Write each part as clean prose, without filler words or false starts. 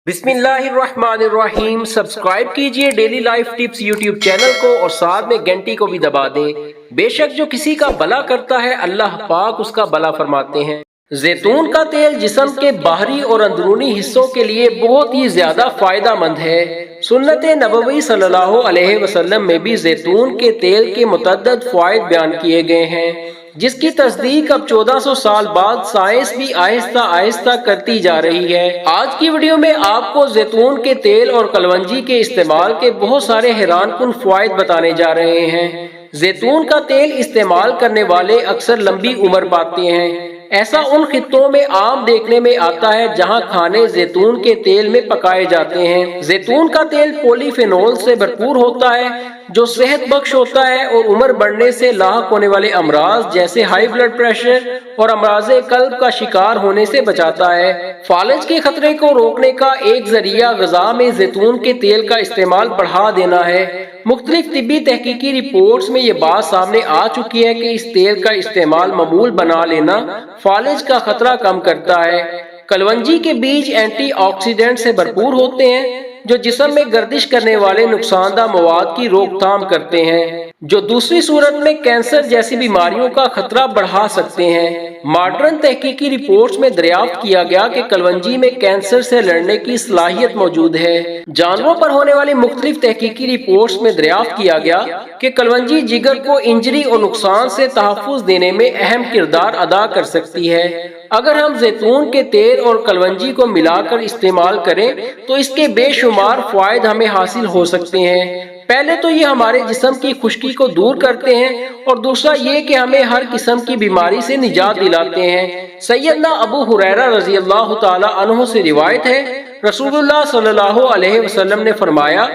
بسم اللہ الرحمن الرحیم۔ سبسکرائب کیجئے daily life tips YouTube channel کو اور ساتھ میں گھنٹی کو بھی دبا دیں۔ بے شک جو کسی کا بھلا کرتا ہے اللہ پاک اس کا بھلا فرماتے ہیں۔ زیتون کا تیل جسم کے باہری اور اندرونی حصوں کے لیے بہت ہی زیادہ فائدہ مند ہے۔ سنت نبوی صلی اللہ علیہ وسلم میں بھی زیتون کے تیل کے متعدد فوائد بیان کیے گئے ہیں، جس کی تصدیق اب 1400 سال بعد سائنس بھی آہستہ آہستہ کرتی جا رہی ہے۔ آج کی ویڈیو میں آپ کو زیتون کے تیل اور کلونجی کے استعمال کے بہت سارے حیران کن فوائد بتانے جا رہے ہیں۔ زیتون کا تیل استعمال کرنے والے اکثر لمبی عمر پاتے ہیں۔ ایسا ان خطوں میں عام دیکھنے میں آتا ہے جہاں کھانے زیتون کے تیل میں پکائے جاتے ہیں۔ زیتون کا تیل پولی فینول سے بھرپور ہوتا ہے جو صحت بخش ہوتا ہے اور عمر بڑھنے سے لاحق ہونے والے امراض جیسے ہائی بلڈ پریشر اور امراض قلب کا شکار ہونے سے بچاتا ہے۔ فالج کے خطرے کو روکنے کا ایک ذریعہ غذا میں زیتون کے تیل کا استعمال بڑھا دینا ہے۔ مختلف طبی تحقیقی رپورٹس میں یہ بات سامنے آ چکی ہے کہ اس تیل کا استعمال معمول بنا لینا فالج کا خطرہ کم کرتا ہے۔ کلونجی کے بیج اینٹی آکسیڈنٹ سے بھرپور ہوتے ہیں جو جسم میں گردش کرنے والے نقصان دہ مواد کی روک تھام کرتے ہیں، جو دوسری صورت میں کینسر جیسی بیماریوں کا خطرہ بڑھا سکتے ہیں۔ ماڈرن تحقیقی رپورٹس میں دریافت کیا گیا کہ کلونجی میں کینسر سے لڑنے کی صلاحیت موجود ہے۔ جانوروں پر ہونے والی مختلف تحقیقی رپورٹس میں دریافت کیا گیا کہ کلونجی جگر کو انجری اور نقصان سے تحفظ دینے میں اہم کردار ادا کر سکتی ہے۔ اگر ہم زیتون کے تیل اور کلونجی کو ملا کر استعمال کریں تو اس کے بے شمار فوائد ہمیں حاصل ہو سکتے ہیں۔ پہلے تو یہ ہمارے جسم کی خشکی کو دور کرتے ہیں اور دوسرا یہ کہ ہمیں ہر قسم کی بیماری سے نجات دلاتے ہیں۔ سیدنا ابو ہریرہ رضی اللہ تعالی عنہ سے روایت ہے، رسول اللہ صلی اللہ علیہ وسلم نے فرمایا،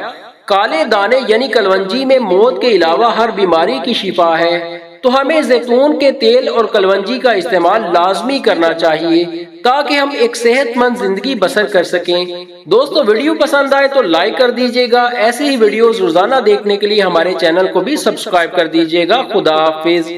کالے دانے یعنی کلونجی میں موت کے علاوہ ہر بیماری کی شفا ہے، تو ہمیں زیتون کے تیل اور کلونجی کا استعمال لازمی کرنا چاہیے تاکہ ہم ایک صحت مند زندگی بسر کر سکیں۔ دوستو ویڈیو پسند آئے تو لائک کر دیجئے گا، ایسے ہی ویڈیوز روزانہ دیکھنے کے لیے ہمارے چینل کو بھی سبسکرائب کر دیجئے گا۔ خدا حافظ۔